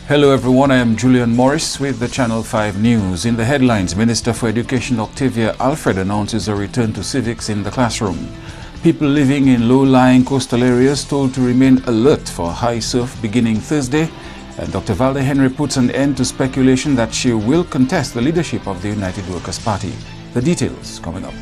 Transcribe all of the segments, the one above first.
Hello everyone, I am Julian Morris with the Channel 5 News. In the headlines, Minister for Education Octavia Alfred announces a return to civics in the classroom. People living in low-lying coastal areas told to remain alert for high surf beginning Thursday. And Dr. Valda Henry puts an end to speculation that she will contest the leadership of the United Workers' Party. The details coming up.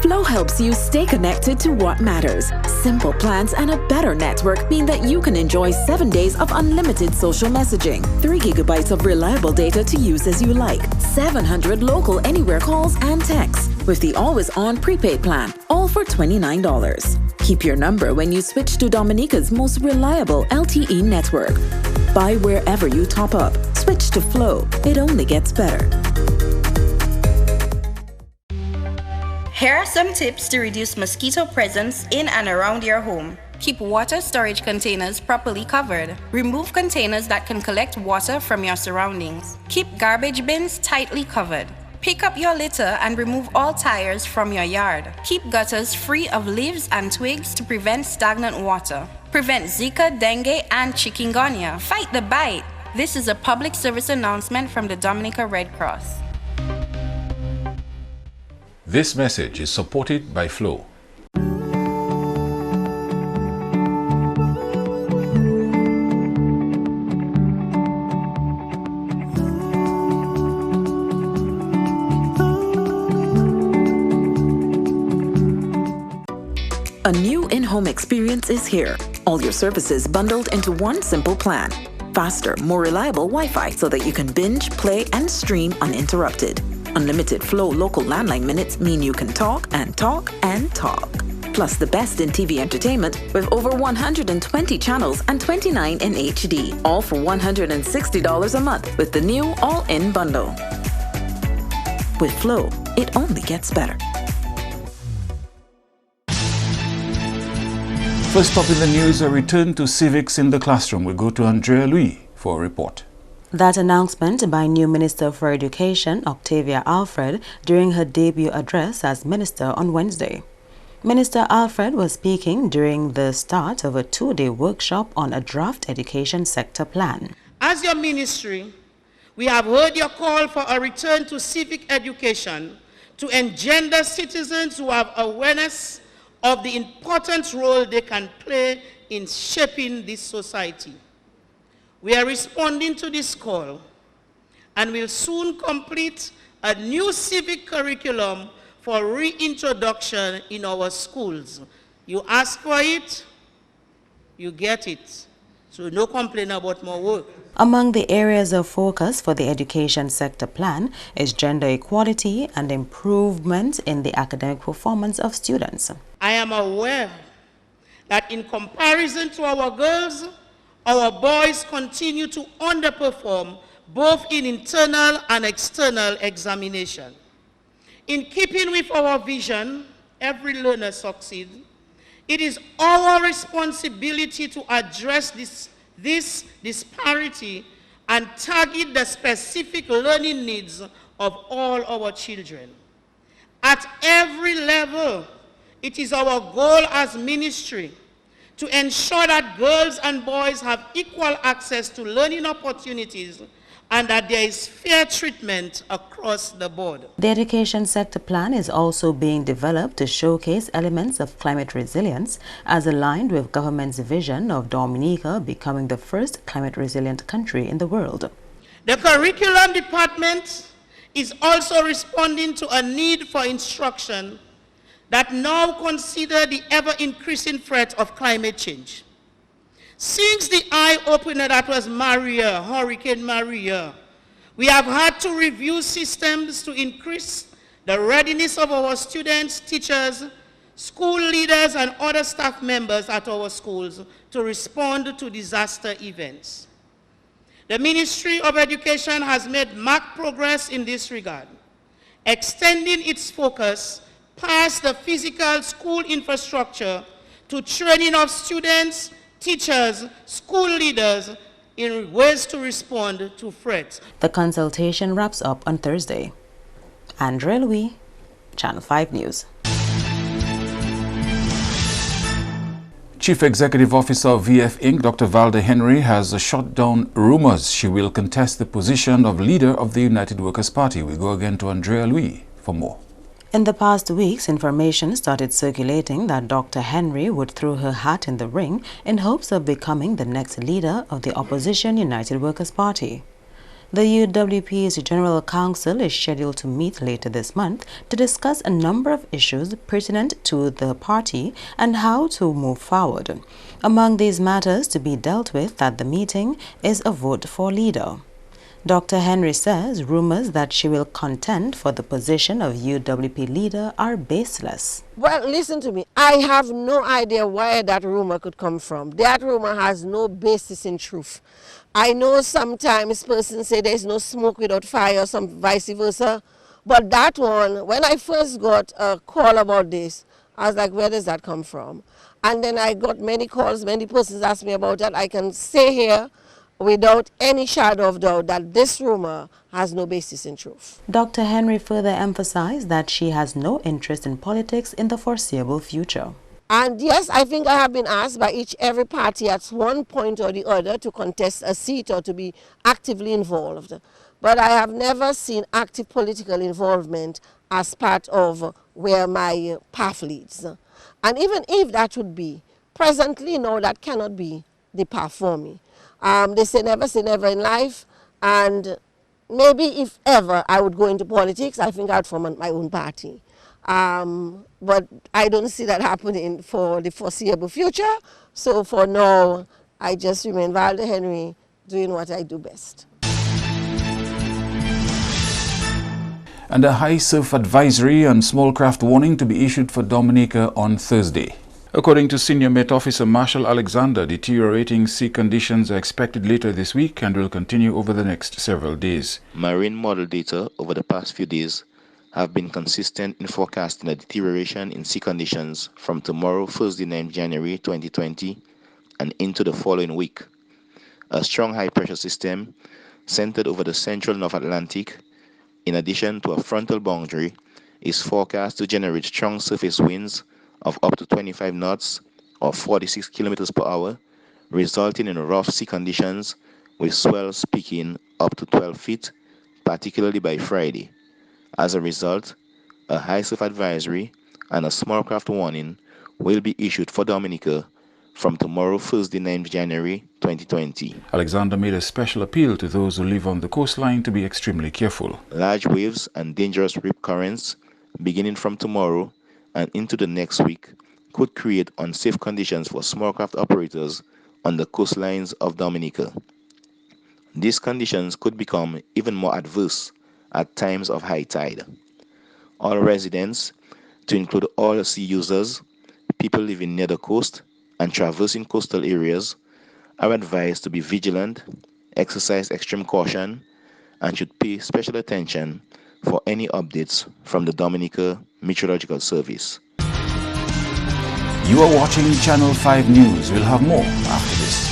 Flow helps you stay connected to what matters. Simple plans and a better network mean that you can enjoy 7 days of unlimited social messaging, 3 gigabytes of reliable data to use as you like, 700 local anywhere calls and texts, with the always-on prepaid plan, all for $29. Keep your number when you switch to Dominica's most reliable LTE network. Buy wherever you top up. Switch to Flow. It only gets better. Here are some tips to reduce mosquito presence in and around your home. Keep water storage containers properly covered. Remove containers that can collect water from your surroundings. Keep garbage bins tightly covered. Pick up your litter and remove all tires from your yard. Keep gutters free of leaves and twigs to prevent stagnant water. Prevent Zika, dengue, and chikungunya. Fight the bite. This is a public service announcement from the Dominica Red Cross. This message is supported by Flow. A new in-home experience is here. All your services bundled into one simple plan. Faster, more reliable Wi-Fi so that you can binge, play, and stream uninterrupted. Unlimited Flow local landline minutes mean you can talk and talk and talk. Plus the best in TV entertainment with over 120 channels and 29 in HD. All for $160 a month with the new all-in bundle. With Flow, it only gets better. First up in the news, a return to civics in the classroom. We go to Andrea Louis for a report. That announcement by new Minister for Education, Octavia Alfred, during her debut address as Minister on Wednesday. Minister Alfred was speaking during the start of a 2-day workshop on a draft education sector plan. As your ministry, we have heard your call for a return to civic education to engender citizens who have awareness of the important role they can play in shaping this society. We are responding to this call and will soon complete a new civic curriculum for reintroduction in our schools. You ask for it, you get it. So no complaint about more work. Among the areas of focus for the education sector plan is gender equality and improvement in the academic performance of students. I am aware that in comparison to our girls, our boys continue to underperform both in internal and external examination. In keeping with our vision, every learner succeeds, it is our responsibility to address this disparity and target the specific learning needs of all our children. At every level, it is our goal as ministry to ensure that girls and boys have equal access to learning opportunities and that there is fair treatment across the board. The education sector plan is also being developed to showcase elements of climate resilience as aligned with government's vision of Dominica becoming the first climate resilient country in the world. The curriculum department is also responding to a need for instruction that now consider the ever-increasing threat of climate change. Since the eye-opener that was Maria, Hurricane Maria, we have had to review systems to increase the readiness of our students, teachers, school leaders, and other staff members at our schools to respond to disaster events. The Ministry of Education has made marked progress in this regard, extending its focus past the physical school infrastructure to training of students, teachers, school leaders in ways to respond to threats. The consultation wraps up on Thursday. Andrea Louis, Channel 5 News. Chief Executive Officer of VF Inc., Dr. Valda Henry, has shot down rumors she will contest the position of leader of the United Workers' Party. We go again to Andrea Louis for more. In the past weeks, information started circulating that Dr. Henry would throw her hat in the ring in hopes of becoming the next leader of the opposition United Workers' Party. The UWP's General Council is scheduled to meet later this month to discuss a number of issues pertinent to the party and how to move forward. Among these matters to be dealt with at the meeting is a vote for leader. Dr. Henry says rumors that she will contend for the position of UWP leader are baseless. Well, listen to me. I have no idea where that rumor could come from. That rumor has no basis in truth. I know sometimes persons say there's no smoke without fire, some vice versa. But that one, when I first got a call about this, I was like, where does that come from? And then I got many calls, many persons asked me about that. I can say here, without any shadow of doubt, that this rumor has no basis in truth. Dr. Henry further emphasized that she has no interest in politics in the foreseeable future. And yes, I think I have been asked by every party at one point or the other to contest a seat or to be actively involved. But I have never seen active political involvement as part of where my path leads. And even if that would be, presently, no, that cannot be the path for me. They say never in life, and maybe if ever I would go into politics, I think I'd form my own party. But I don't see that happening for the foreseeable future, so for now, I just remain Valda Henry, doing what I do best. And a high surf advisory and small craft warning to be issued for Dominica on Thursday. According to Senior Met Officer Marshall Alexander, deteriorating sea conditions are expected later this week and will continue over the next several days. Marine model data over the past few days have been consistent in forecasting a deterioration in sea conditions from tomorrow, Thursday, 9 January 2020, and into the following week. A strong high-pressure system centered over the central North Atlantic, in addition to a frontal boundary, is forecast to generate strong surface winds of up to 25 knots or 46 kilometers per hour, resulting in rough sea conditions with swells peaking up to 12 feet, particularly by Friday. As a result, a high surf advisory and a small craft warning will be issued for Dominica from tomorrow, Thursday, 9 January 2020. Alexander made a special appeal to those who live on the coastline to be extremely careful. Large waves and dangerous rip currents beginning from tomorrow and into the next week could create unsafe conditions for small craft operators on the coastlines of Dominica. These conditions could become even more adverse at times of high tide. All residents, to include all sea users, people living near the coast and traversing coastal areas, are advised to be vigilant, exercise extreme caution, and should pay special attention for any updates from the Dominica Meteorological Service. You are watching Channel 5 News. We'll have more after this.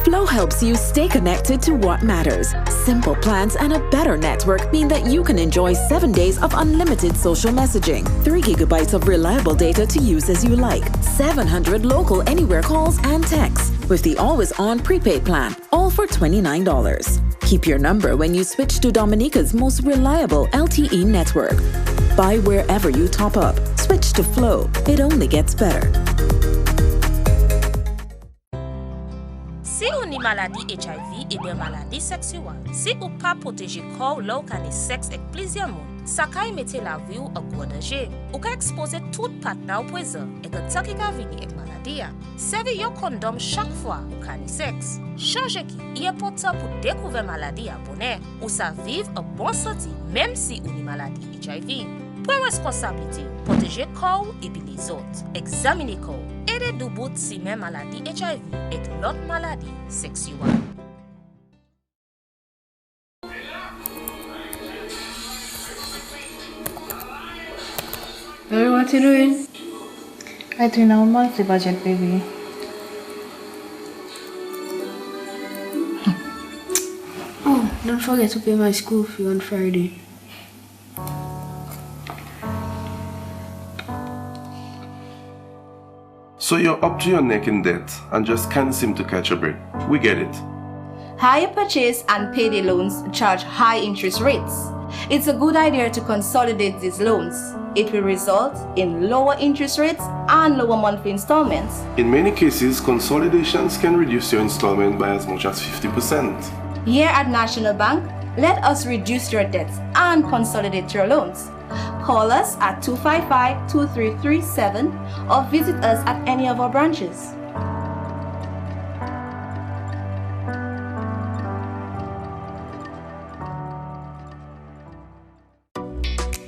Flow helps you stay connected to what matters. Simple plans and a better network mean that you can enjoy 7 days of unlimited social messaging, 3 gigabytes of reliable data to use as you like, 700 local anywhere calls and texts, with the always-on prepaid plan, all for $29. Keep your number when you switch to Dominica's most reliable LTE network. Buy wherever you top up. Switch to Flow. It only gets better. Si ou ni maladie HIV et bien maladie sexuelle, si ou pas protéger corps lors qu'on est sexe avec plusieurs monde, ça kay mette la vie ou en gros danger. Ou ka exposer tout partenaire au poison et que ça qui ka vini avec maladie. Servez yon condom chaque fois ou qu'on est sexe. Changer qui est important pour découvrir maladie à bonheur ou ça vivre en bonne santé même si ou ni maladie HIV. Pour responsabilité, protéger corps et puis les autres. Examiner corps. Aider du bout si même maladie HIV et l'autre maladie sexuelle. Baby, what you doing? I'm doing our monthly budget, baby. Oh, don't forget to pay my school fee on Friday. So you're up to your neck in debt and just can't seem to catch a break. We get it. Hire purchase and payday loans charge high interest rates. It's a good idea to consolidate these loans. It will result in lower interest rates and lower monthly installments. In many cases, consolidations can reduce your installment by as much as 50%. Here at National Bank, let us reduce your debts and consolidate your loans. Call us at 255-2337 or visit us at any of our branches.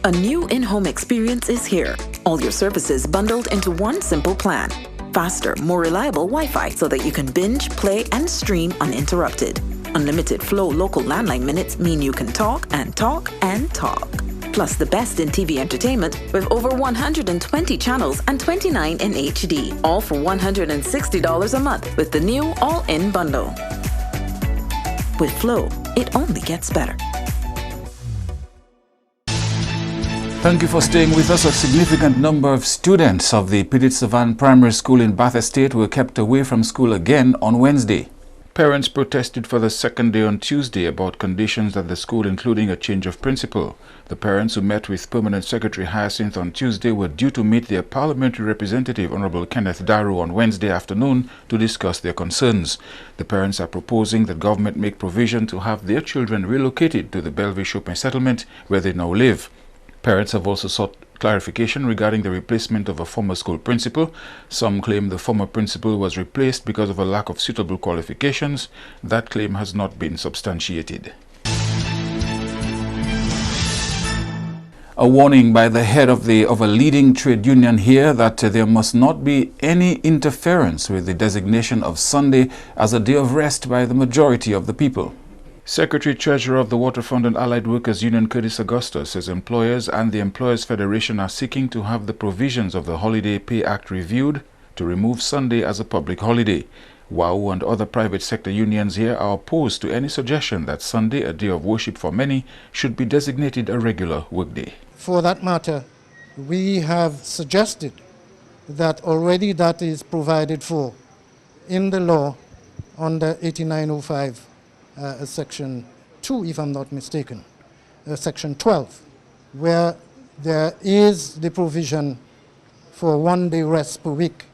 A new in-home experience is here. All your services bundled into one simple plan. Faster, more reliable Wi-Fi so that you can binge, play, and stream uninterrupted. Unlimited flow local landline minutes mean you can talk and talk and talk. Plus the best in TV entertainment with over 120 channels and 29 in HD. All for $160 a month with the new all-in bundle. With Flow, it only gets better. Thank you for staying with us. A significant number of students of the Pidit-Savan Primary School in Bath Estate were kept away from school again on Wednesday. Parents protested for the second day on Tuesday about conditions at the school, including a change of principal. The parents who met with Permanent Secretary Hyacinth on Tuesday were due to meet their parliamentary representative, Honorable Kenneth Daru, on Wednesday afternoon to discuss their concerns. The parents are proposing that government make provision to have their children relocated to the Bellevue Shopping Settlement where they now live. Parents have also sought clarification regarding the replacement of a former school principal. Some claim the former principal was replaced because of a lack of suitable qualifications. That claim has not been substantiated. A warning by the head of a leading trade union here that there must not be any interference with the designation of Sunday as a day of rest by the majority of the people. Secretary-Treasurer of the Waterfront and Allied Workers Union, Curtis Augusta, says employers and the Employers Federation are seeking to have the provisions of the Holiday Pay Act reviewed to remove Sunday as a public holiday. WOW and other private sector unions here are opposed to any suggestion that Sunday, a day of worship for many, should be designated a regular workday. For that matter, we have suggested that already that is provided for in the law under 8905. Section 2, if I'm not mistaken, Section 12, where there is the provision for 1 day rest per week,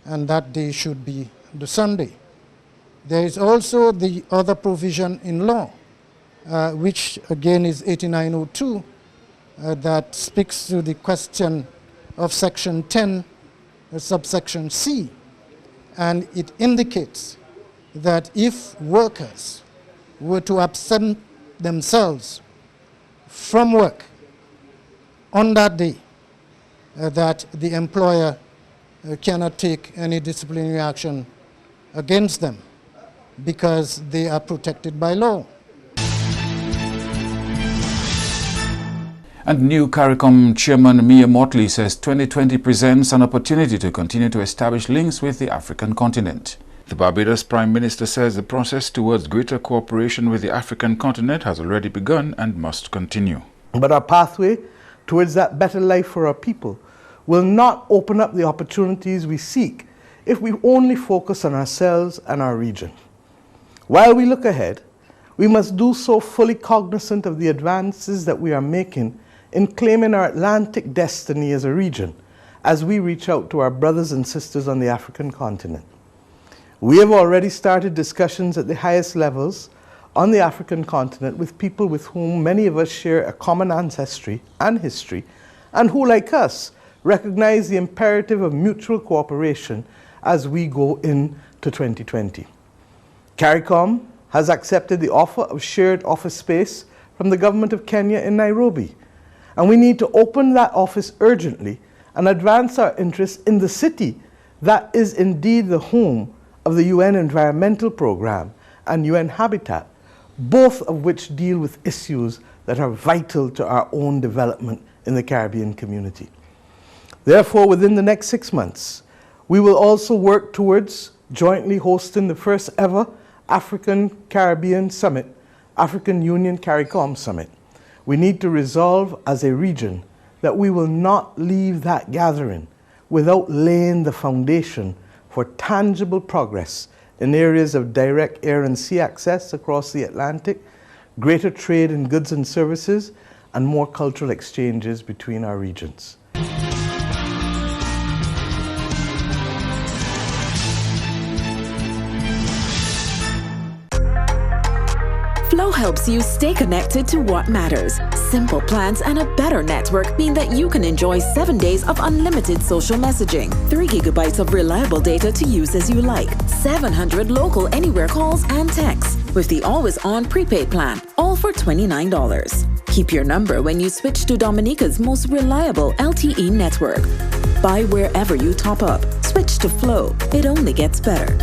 and that day should be the Sunday. There is also the other provision in law, which again is 8902, that speaks to the question of Section 10, subsection C, and it indicates that if workers were to absent themselves from work on that day, that the employer cannot take any disciplinary action against them because they are protected by law. And new CARICOM Chairman Mia Motley says 2020 presents an opportunity to continue to establish links with the African continent. The Barbados Prime Minister says the process towards greater cooperation with the African continent has already begun and must continue. But our pathway towards that better life for our people will not open up the opportunities we seek if we only focus on ourselves and our region. While we look ahead, we must do so fully cognizant of the advances that we are making in claiming our Atlantic destiny as a region as we reach out to our brothers and sisters on the African continent. We have already started discussions at the highest levels on the African continent with people with whom many of us share a common ancestry and history, and who, like us, recognize the imperative of mutual cooperation as we go into 2020. CARICOM has accepted the offer of shared office space from the government of Kenya in Nairobi, and we need to open that office urgently and advance our interests in the city that is indeed the home of the UN Environmental Programme and UN Habitat, both of which deal with issues that are vital to our own development in the Caribbean community. Therefore, within the next 6 months, we will also work towards jointly hosting the first ever African Caribbean Summit, African Union CARICOM Summit. We need to resolve as a region that we will not leave that gathering without laying the foundation for tangible progress in areas of direct air and sea access across the Atlantic, greater trade in goods and services, and more cultural exchanges between our regions. Flow helps you stay connected to what matters. Simple plans and a better network mean that you can enjoy 7 days of unlimited social messaging, 3 gigabytes of reliable data to use as you like, 700 local anywhere calls and texts, with the always-on prepaid plan, all for $29. Keep your number when you switch to Dominica's most reliable LTE network. Buy wherever you top up. Switch to Flow. It only gets better.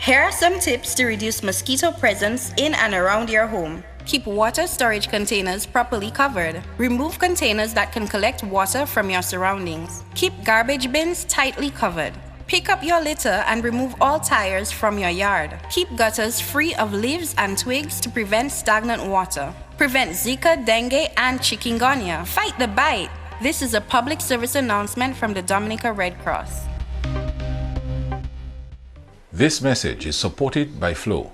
Here are some tips to reduce mosquito presence in and around your home. Keep water storage containers properly covered. Remove containers that can collect water from your surroundings. Keep garbage bins tightly covered. Pick up your litter and remove all tires from your yard. Keep gutters free of leaves and twigs to prevent stagnant water. Prevent Zika, dengue, and chikungunya. Fight the bite. This is a public service announcement from the Dominica Red Cross. This message is supported by Flow.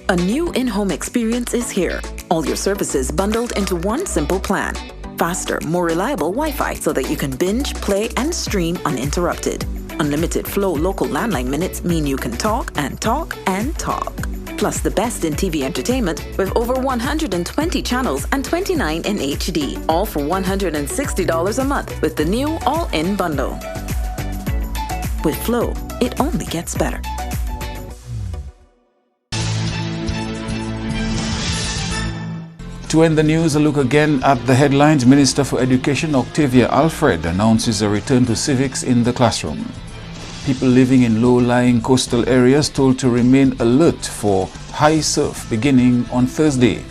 A new in-home experience is here. All your services bundled into one simple plan. Faster, more reliable Wi-Fi so that you can binge, play, and stream uninterrupted. Unlimited Flow local landline minutes mean you can talk and talk and talk. Plus the best in TV entertainment with over 120 channels and 29 in HD, all for $160 a month with the new all-in bundle. With Flow, it only gets better. To end the news, a look again at the headlines. Minister for Education Octavia Alfred announces a return to civics in the classroom. People living in low-lying coastal areas told to remain alert for high surf beginning on Thursday.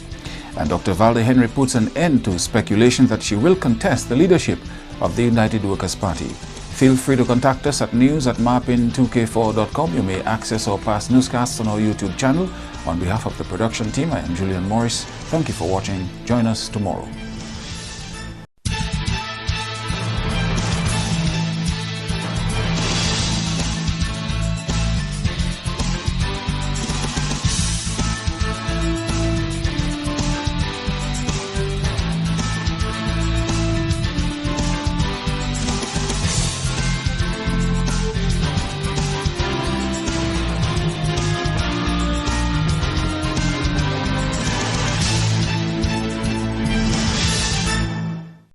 And Dr. Valde Henry puts an end to speculation that she will contest the leadership of the United Workers' Party. Feel free to contact us at news@marpin2k4.com. You may access our past newscasts on our YouTube channel. On behalf of the production team, I am Julian Morris. Thank you for watching. Join us tomorrow.